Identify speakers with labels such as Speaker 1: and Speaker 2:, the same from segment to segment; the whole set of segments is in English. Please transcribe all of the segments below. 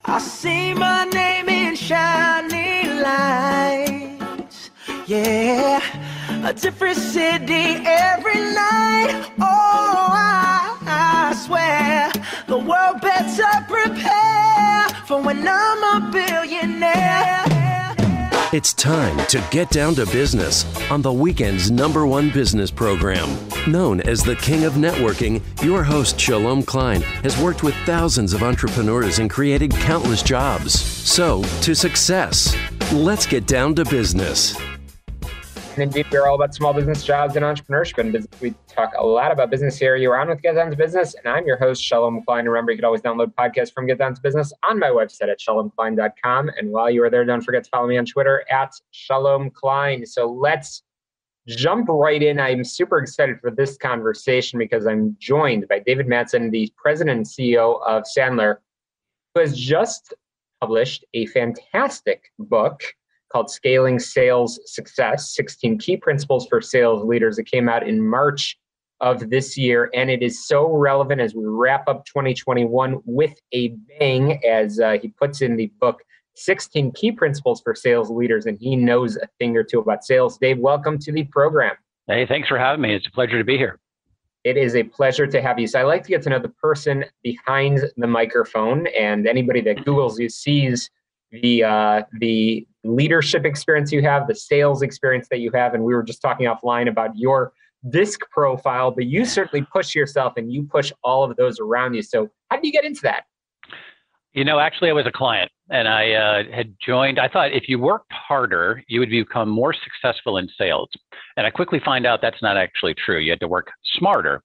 Speaker 1: I see my name in shining lights, yeah, a different city every night. Oh, I swear the world better prepare for when I'm a billionaire.
Speaker 2: It's time to get down to business on the weekend's #1 business program. Known as the King of Networking, your host Shalom Klein has worked with thousands of entrepreneurs and created countless jobs. So, to success. Let's get down to business.
Speaker 3: And indeed, we're all about small business, jobs, and entrepreneurship and business. We talk a lot about business here. You're on with Get Down to Business, and I'm your host, Shalom Klein. Remember, you can always download podcasts from Get Down to Business on my website at shalomklein.com. And while you are there, don't forget to follow me on Twitter at Shalom Klein. So let's jump right in. I'm super excited for this conversation because I'm joined by David Mattson, the president and CEO of Sandler, who has just published a fantastic book called Scaling Sales Success, 16 Key Principles for Sales Leaders. It came out in March of this year, and it is so relevant as we wrap up 2021 with a bang, as he puts in the book, 16 Key Principles for Sales Leaders, and he knows a thing or two about sales. Dave, welcome to the program.
Speaker 4: Hey, thanks for having me. It's a pleasure to be here.
Speaker 3: It is a pleasure to have you. So I like to get to know the person behind the microphone, and anybody that Googles you sees the leadership experience you have, the sales experience that you have. And we were just talking offline about your disc profile, but you certainly push yourself and you push all of those around you. So how did you get into that?
Speaker 4: Actually, I was a client and I had joined. I thought if you worked harder, you would become more successful in sales. And I quickly find out that's not actually true. You had to work smarter.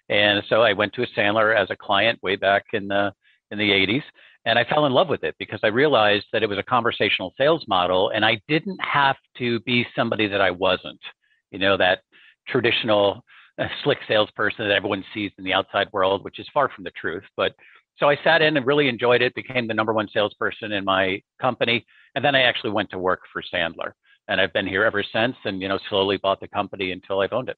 Speaker 4: And so I went to a Sandler as a client way back in the 80s. And I fell in love with it because I realized that it was a conversational sales model and I didn't have to be somebody that I wasn't, that traditional slick salesperson that everyone sees in the outside world, which is far from the truth. But so I sat in and really enjoyed it, became the #1 salesperson in my company. And then I actually went to work for Sandler. And I've been here ever since and, slowly bought the company until I've owned it.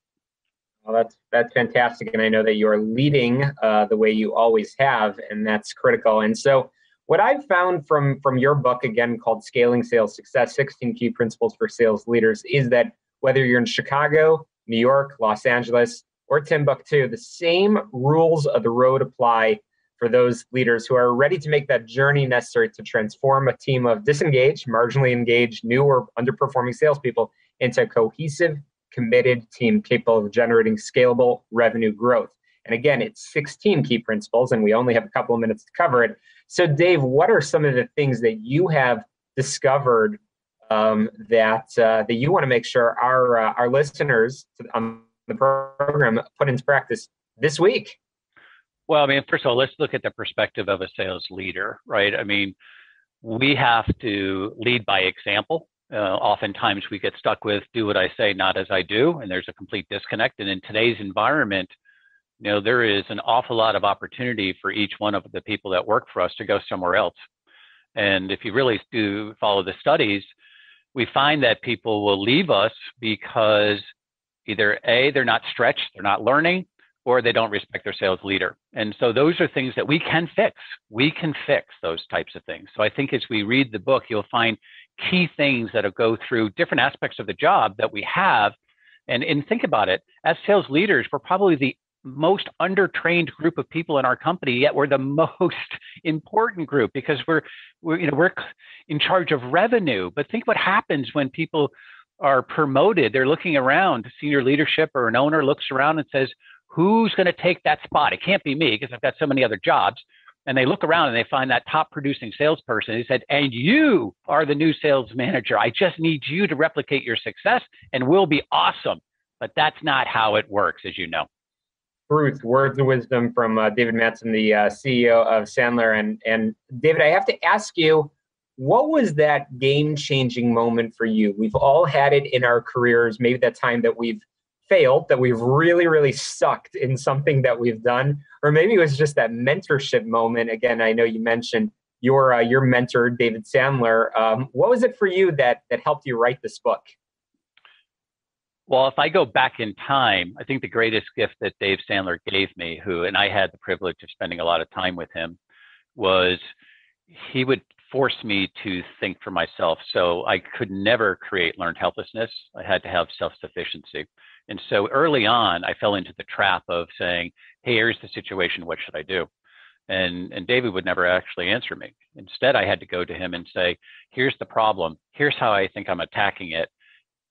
Speaker 3: Well, that's fantastic. And I know that you're leading the way you always have, and that's critical. And so what I've found from your book, again, called Scaling Sales Success, 16 Key Principles for Sales Leaders, is that whether you're in Chicago, New York, Los Angeles, or Timbuktu, the same rules of the road apply for those leaders who are ready to make that journey necessary to transform a team of disengaged, marginally engaged, new or underperforming salespeople into a cohesive, committed team capable of generating scalable revenue growth. And again, it's 16 key principles, and we only have a couple of minutes to cover it. So Dave, what are some of the things that you have discovered that you want to make sure our listeners on the program put into practice this week?
Speaker 4: Well, first of all, let's look at the perspective of a sales leader, right? We have to lead by example. Oftentimes we get stuck with do what I say, not as I do, and there's a complete disconnect. And in today's environment, there is an awful lot of opportunity for each one of the people that work for us to go somewhere else. And if you really do follow the studies, we find that people will leave us because either A, they're not stretched, they're not learning, or they don't respect their sales leader. And so those are things that we can fix. We can fix those types of things. So I think as we read the book, you'll find key things that'll go through different aspects of the job that we have. And think about it, as sales leaders, we're probably the most undertrained group of people in our company, yet we're the most important group because we're in charge of revenue. But think what happens when people are promoted. They're looking around, senior leadership or an owner looks around and says, who's going to take that spot? It can't be me because I've got so many other jobs. And they look around and they find that top producing salesperson. He said, and you are the new sales manager. I just need you to replicate your success and we'll be awesome. But that's not how it works, as you know.
Speaker 3: Truth, words of wisdom from David Mattson, the CEO of Sandler. And David, I have to ask you, what was that game-changing moment for you? We've all had it in our careers, maybe that time that we've failed, that we've really, really sucked in something that we've done, or maybe it was just that mentorship moment. Again, I know you mentioned your mentor, David Sandler. What was it for you that helped you write this book?
Speaker 4: Well, if I go back in time, I think the greatest gift that Dave Sandler gave me, and I had the privilege of spending a lot of time with him, was he would force me to think for myself. So I could never create learned helplessness. I had to have self-sufficiency. And so early on, I fell into the trap of saying, hey, here's the situation. What should I do? And David would never actually answer me. Instead, I had to go to him and say, here's the problem. Here's how I think I'm attacking it.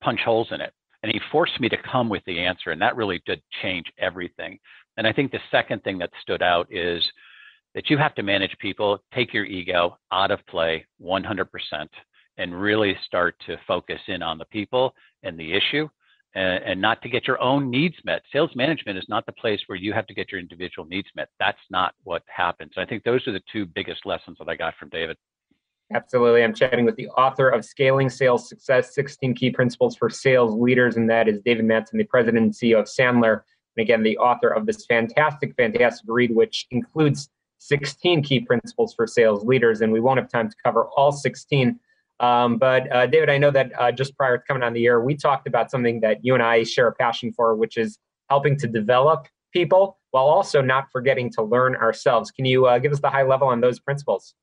Speaker 4: Punch holes in it. And he forced me to come with the answer. And that really did change everything. And I think the second thing that stood out is that you have to manage people, take your ego out of play 100%, and really start to focus in on the people and the issue, and not to get your own needs met. Sales management is not the place where you have to get your individual needs met. That's not what happens. I think those are the two biggest lessons that I got from David.
Speaker 3: Absolutely. I'm chatting with the author of Scaling Sales Success, 16 Key Principles for Sales Leaders, and that is David Mattson, the president and CEO of Sandler. And again, the author of this fantastic read, which includes 16 key principles for sales leaders, and we won't have time to cover all 16. But David, I know that just prior to coming on the air, we talked about something that you and I share a passion for, which is helping to develop people while also not forgetting to learn ourselves. Can you give us the high level on those principles?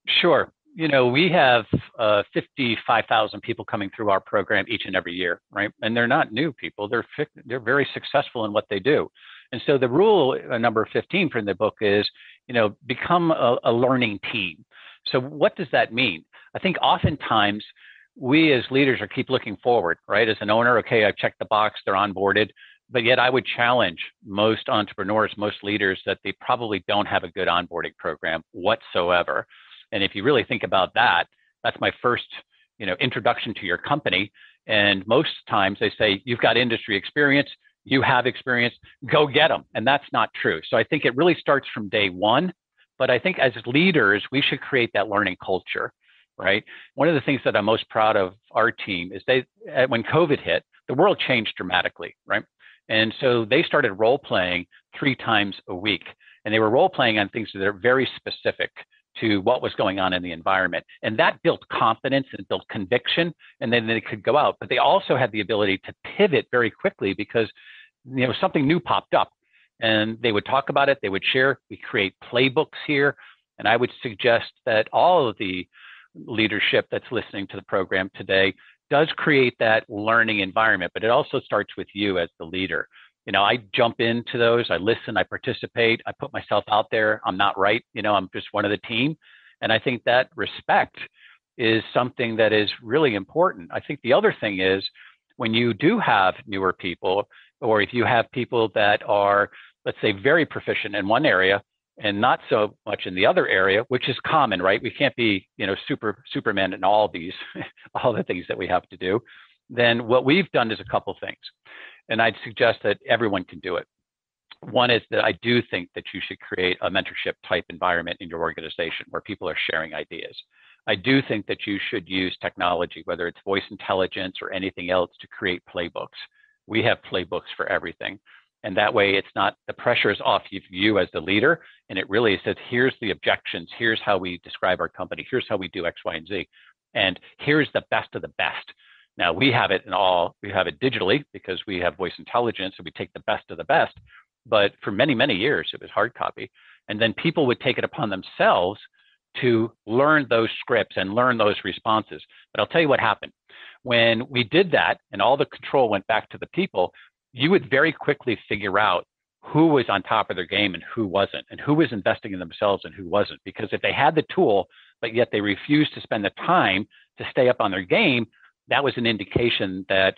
Speaker 4: Sure. We have 55,000 people coming through our program each and every year, right? And they're not new people. They're very successful in what they do. And so the rule number 15 from the book is, become a learning team. So what does that mean? I think oftentimes we as leaders keep looking forward, right? As an owner, okay, I've checked the box, they're onboarded, but yet I would challenge most entrepreneurs, most leaders, that they probably don't have a good onboarding program whatsoever. And if you really think about that, that's my first, introduction to your company. And most times they say, you've got industry experience, you have experience, go get them. And that's not true. So I think it really starts from day one. But I think as leaders, we should create that learning culture, right? One of the things that I'm most proud of our team is when COVID hit, the world changed dramatically, right? And so they started role playing 3 times a week. And they were role playing on things that are very specific to what was going on in the environment. And that built confidence and built conviction, and then they could go out. But they also had the ability to pivot very quickly because something new popped up. And they would talk about it, they would share. We create playbooks here. And I would suggest that all of the leadership that's listening to the program today does create that learning environment, but it also starts with you as the leader. I jump into those, I listen, I participate, I put myself out there. I'm not right, I'm just one of the team. And I think that respect is something that is really important. I think the other thing is when you do have newer people, or if you have people that are, let's say, very proficient in one area and not so much in the other area, which is common, right? We can't be, Superman in all these, all the things that we have to do. Then what we've done is a couple things. And I'd suggest that everyone can do it. One is that I do think that you should create a mentorship type environment in your organization where people are sharing ideas. I do think that you should use technology, whether it's voice intelligence or anything else, to create playbooks. We have playbooks for everything. And that way it's not, the pressure is off you as the leader. And it really says, here's the objections. Here's how we describe our company. Here's how we do X, Y, and Z. And here's the best of the best. Now we have it digitally because we have voice intelligence and we take the best of the best. But for many, many years, it was hard copy. And then people would take it upon themselves to learn those scripts and learn those responses. But I'll tell you what happened. When we did that and all the control went back to the people, you would very quickly figure out who was on top of their game and who wasn't, and who was investing in themselves and who wasn't. Because if they had the tool, but yet they refused to spend the time to stay up on their game, that was an indication that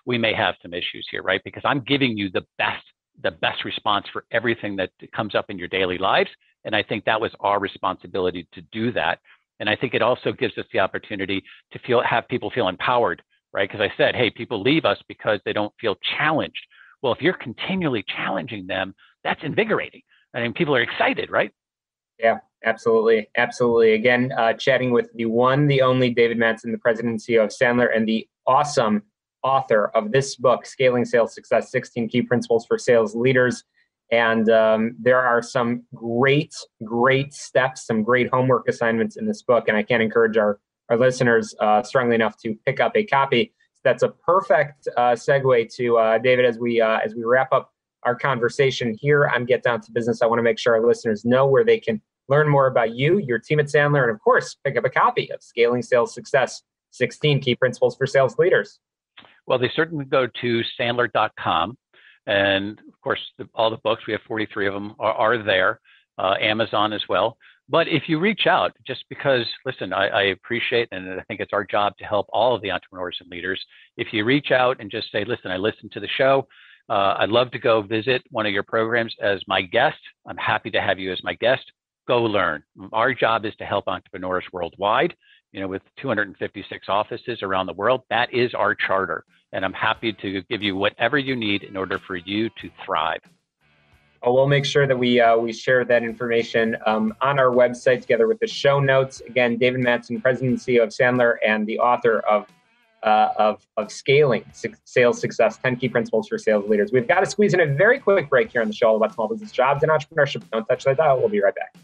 Speaker 4: we may have some issues here, right? Because I'm giving you the best response for everything that comes up in your daily lives. And I think that was our responsibility to do that. And I think it also gives us the opportunity to have people feel empowered, right? Because I said, hey, people leave us because they don't feel challenged. Well, if you're continually challenging them, that's invigorating. I mean, people are excited, right?
Speaker 3: Yeah, absolutely. Absolutely. Again, chatting with the one, the only David Mattson, the president and CEO of Sandler, and the awesome author of this book, Scaling Sales Success, 16 Key Principles for Sales Leaders. And there are some great steps, some great homework assignments in this book. And I can't encourage our listeners strongly enough to pick up a copy. So that's a perfect segue to David, as we wrap up our conversation here on Get Down to Business. I want to make sure our listeners know where they can learn more about you, your team at Sandler, and of course, pick up a copy of Scaling Sales Success, 16 Key Principles for Sales Leaders?
Speaker 4: Well, they certainly go to sandler.com. And of course, all the books, we have 43 of them, are there, Amazon as well. But if you reach out, just because, listen, I appreciate, and I think it's our job to help all of the entrepreneurs and leaders. If you reach out and just say, listen, I listened to the show, I'd love to go visit one of your programs as my guest. I'm happy to have you as my guest. Go learn. Our job is to help entrepreneurs worldwide, with 256 offices around the world. That is our charter. And I'm happy to give you whatever you need in order for you to thrive.
Speaker 3: Oh, we'll make sure that we share that information on our website together with the show notes. Again, David Mattson, President and CEO of Sandler, and the author of Scaling Sales Success, 10 Key Principles for Sales Leaders. We've got to squeeze in a very quick break here on the show all about small business, jobs, and entrepreneurship. Don't touch that dial. We'll be right back.